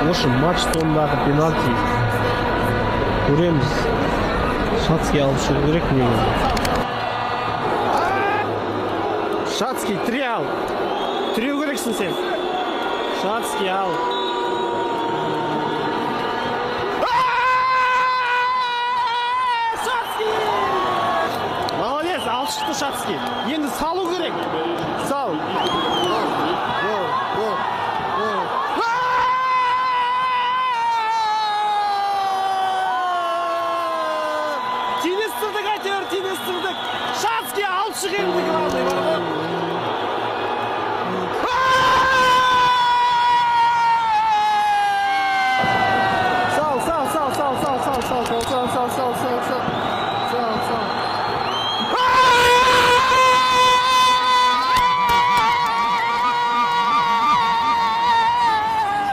Ошы матч соңындағы пенальти көреміз. Шацкий алып шығу керек негізі. Шацкий, тіреу керексің сен. Шацкий ал. Шацкий! Молодец, алып шықты Шацкий. Енді салу керек. Сал.